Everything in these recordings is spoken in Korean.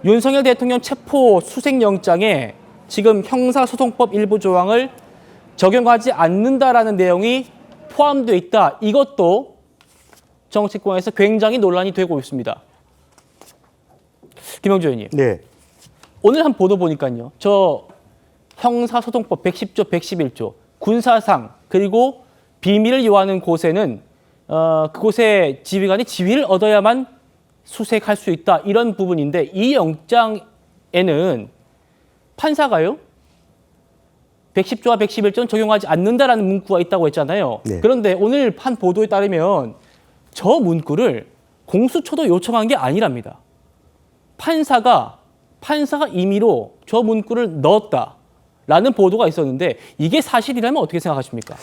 윤석열 대통령 체포 수색영장에 지금 형사소송법 일부 조항을 적용하지 않는다라는 내용이 포함되어 있다. 이것도 정치권에서 굉장히 논란이 되고 있습니다. 김영주 의원님. 네. 오늘 한 보도 보니까요. 저 형사소송법 110조, 111조, 군사상 그리고 비밀을 요하는 곳에는 그곳의 지휘관이 지휘를 얻어야만 수색할 수 있다. 이런 부분인데 이 영장에는 판사가요. 110조와 111조는 적용하지 않는다라는 문구가 있다고 했잖아요. 네. 그런데 오늘 한 보도에 따르면 저 문구를 공수처도 요청한 게 아니랍니다. 판사가 임의로 저 문구를 넣었다라는 보도가 있었는데 이게 사실이라면 어떻게 생각하십니까?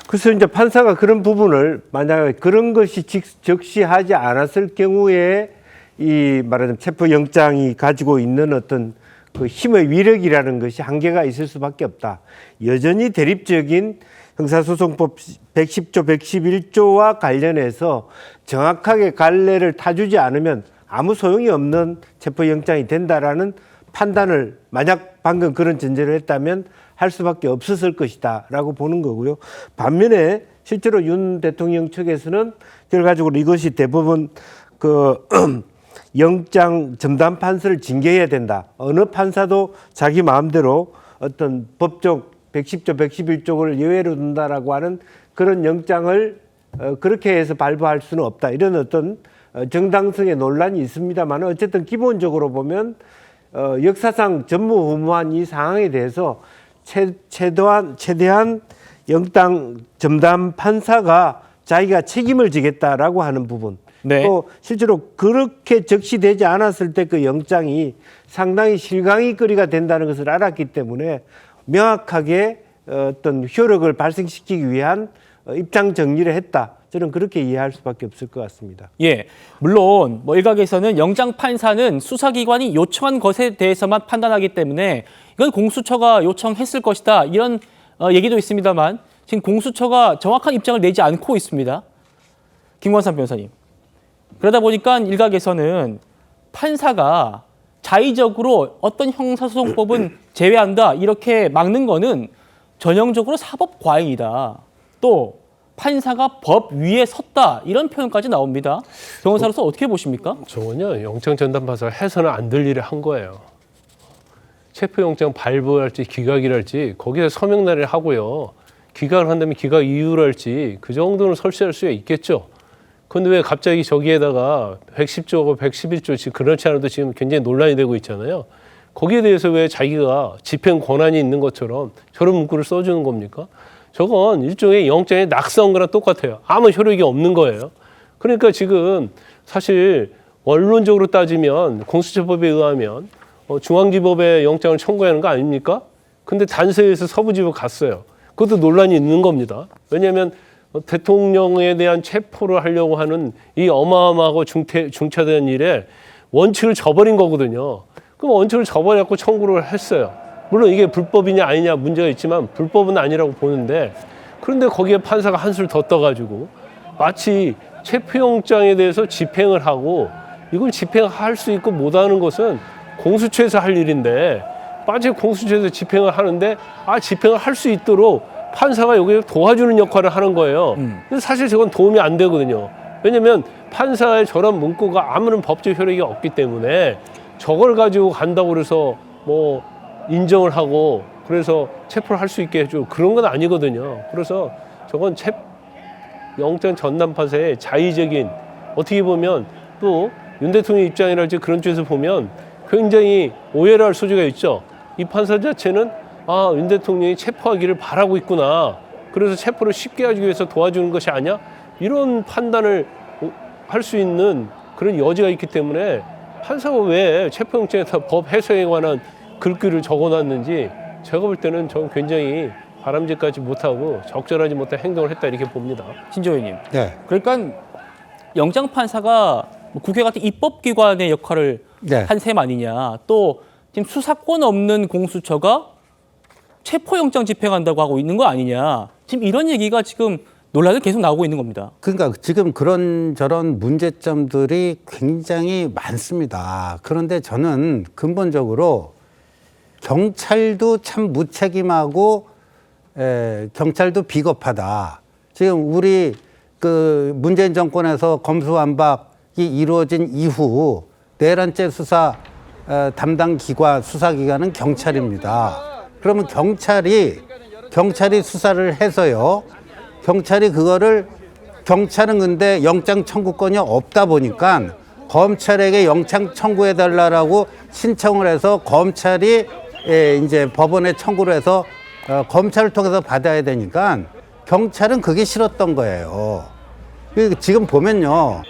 그래서 이제 판사가 그런 부분을 만약에 그런 것이 적시하지 않았을 경우에 이 말하자면 체포영장이 가지고 있는 어떤 그 힘의 위력이라는 것이 한계가 있을 수밖에 없다. 여전히 대립적인 형사소송법 110조, 111조와 관련해서 정확하게 갈래를 타주지 않으면 아무 소용이 없는 체포영장이 된다라는 판단을 만약 방금 그런 전제를 했다면 할 수밖에 없었을 것이다라고 보는 거고요. 반면에 실제로 윤 대통령 측에서는 결과적으로 이것이 대법원 그 영장 전담 판사를 징계해야 된다. 어느 판사도 자기 마음대로 어떤 법적 110조, 111조를 예외로 둔다라고 하는 그런 영장을 그렇게 해서 발부할 수는 없다. 이런 어떤 정당성의 논란이 있습니다만 어쨌든 기본적으로 보면 역사상 전무후무한 이 상황에 대해서 최대한 영장 전담 판사가 자기가 책임을 지겠다라고 하는 부분. 네. 또 실제로 그렇게 적시되지 않았을 때 그 영장이 상당히 실강이거리가 된다는 것을 알았기 때문에 명확하게 어떤 효력을 발생시키기 위한 입장 정리를 했다. 저는 그렇게 이해할 수밖에 없을 것 같습니다. 예, 물론 일각에서는 영장 판사는 수사기관이 요청한 것에 대해서만 판단하기 때문에 이건 공수처가 요청했을 것이다. 이런 얘기도 있습니다만 지금 공수처가 정확한 입장을 내지 않고 있습니다. 김관삼 변호사님. 그러다 보니까 일각에서는 판사가 자의적으로 어떤 형사소송법은 제외한다 이렇게 막는 거는 전형적으로 사법 과잉이다. 또 판사가 법 위에 섰다 이런 표현까지 나옵니다. 변호사로서 어떻게 보십니까? 저는요 영장 전담 판사가 해서는 안 될 일을 한 거예요. 체포영장 발부할지 기각이랄지 거기에 서명 날을 하고요. 기각을 한다면 기각 이유를 할지 그 정도는 설치할 수 있겠죠. 그런데 왜 갑자기 저기에다가 110조고 111조 지금 그렇지 않아도 지금 굉장히 논란이 되고 있잖아요. 거기에 대해서 왜 자기가 집행 권한이 있는 것처럼 저런 문구를 써주는 겁니까? 저건 일종의 영장의 낙서한 거랑 똑같아요. 아무 효력이 없는 거예요. 그러니까 지금 사실 원론적으로 따지면 공수처법에 의하면 중앙지법에 영장을 청구하는 거 아닙니까? 근데 단서에서 서부지법 갔어요. 그것도 논란이 있는 겁니다. 왜냐하면 대통령에 대한 체포를 하려고 하는 이 어마어마하고 중차대한 일에 원칙을 저버린 거거든요. 그럼 원칙을 저버려갖고 청구를 했어요. 물론 이게 불법이냐 아니냐 문제가 있지만 불법은 아니라고 보는데 그런데 거기에 판사가 한술 더 떠가지고 마치 체포영장에 대해서 집행을 하고 이걸 집행할 수 있고 못하는 것은 공수처에서 할 일인데 마치 공수처에서 집행을 하는데 집행을 할 수 있도록 판사가 여기에 도와주는 역할을 하는 거예요. 근데 사실 저건 도움이 안 되거든요. 왜냐하면 판사의 저런 문구가 아무런 법적 효력이 없기 때문에 저걸 가지고 간다고 그래서 인정을 하고 그래서 체포를 할 수 있게 해줘 그런 건 아니거든요. 그래서 저건 영장 전담 판사의 자의적인 어떻게 보면 또 윤 대통령 입장이랄지 그런 쪽에서 보면 굉장히 오해를 할 소지가 있죠. 이 판사 자체는 윤 대통령이 체포하기를 바라고 있구나. 그래서 체포를 쉽게 하기 위해서 도와주는 것이 아니야? 이런 판단을 할 수 있는 그런 여지가 있기 때문에 판사가 왜 체포영장에다 법 해석에 관한 글귀를 적어놨는지 제가 볼 때는 저는 굉장히 바람직하지 못하고 적절하지 못한 행동을 했다 이렇게 봅니다. 신조 의원님. 네. 그러니까 영장 판사가 국회 같은 입법기관의 역할을 한 셈 아니냐. 또 지금 수사권 없는 공수처가 체포영장 집행한다고 하고 있는 거 아니냐. 지금 이런 얘기가 지금 논란이 계속 나오고 있는 겁니다. 그러니까 지금 그런저런 문제점들이 굉장히 많습니다. 그런데 저는 근본적으로 경찰도 참 무책임하고 경찰도 비겁하다. 지금 우리 그 문재인 정권에서 검수완박이 이루어진 이후 내란죄 수사 담당 기관 수사기관은 경찰입니다. 그러면 경찰이 수사를 해서요. 경찰은 근데 영장 청구권이 없다 보니까 검찰에게 영장 청구해 달라라고 신청을 해서 검찰이 이제 법원에 청구를 해서 검찰을 통해서 받아야 되니까 경찰은 그게 싫었던 거예요. 지금 보면요.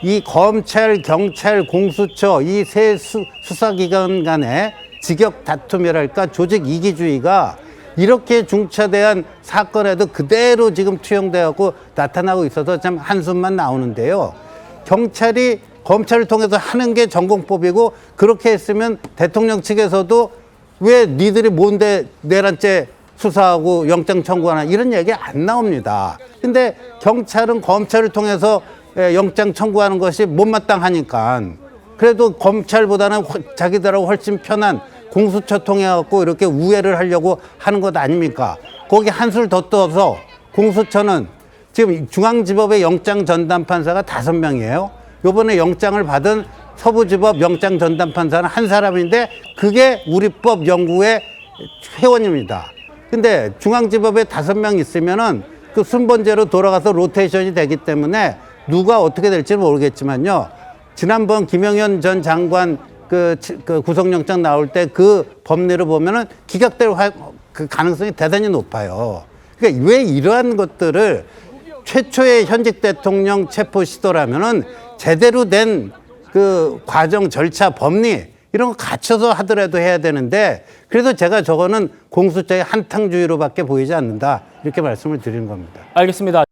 이 검찰, 경찰, 공수처 이 세 수사기관 간의 직역 다툼이랄까 조직 이기주의가 이렇게 중차대한 사건에도 그대로 지금 투영되고 나타나고 있어서 참 한숨만 나오는데요. 경찰이 검찰을 통해서 하는 게 전공법이고 그렇게 했으면 대통령 측에서도 왜 니들이 뭔데 내란죄 수사하고 영장 청구하나 이런 얘기 안 나옵니다. 근데 경찰은 검찰을 통해서 영장 청구하는 것이 못마땅하니까 그래도 검찰보다는 자기들하고 훨씬 편한 공수처 통해 갖고 이렇게 우회를 하려고 하는 것 아닙니까? 거기 한술 더 떠서 공수처는 지금 중앙지법의 영장 전담 판사가 5명이에요. 요번에 영장을 받은 서부지법 영장 전담 판사는 한 사람인데 그게 우리 법 연구회 회원입니다. 근데 중앙지법에 5명 있으면은 그 순번제로 돌아가서 로테이션이 되기 때문에 누가 어떻게 될지 모르겠지만요. 지난번 김영현 전 장관 그 구속영장 나올 때 그 법리를 보면은 기각될 그 가능성이 대단히 높아요. 그러니까 왜 이러한 것들을 최초의 현직 대통령 체포 시도라면은 제대로 된 그 과정, 절차, 법리 이런 거 갖춰서 하더라도 해야 되는데 그래서 제가 저거는 공수처의 한탕주의로밖에 보이지 않는다 이렇게 말씀을 드리는 겁니다. 알겠습니다.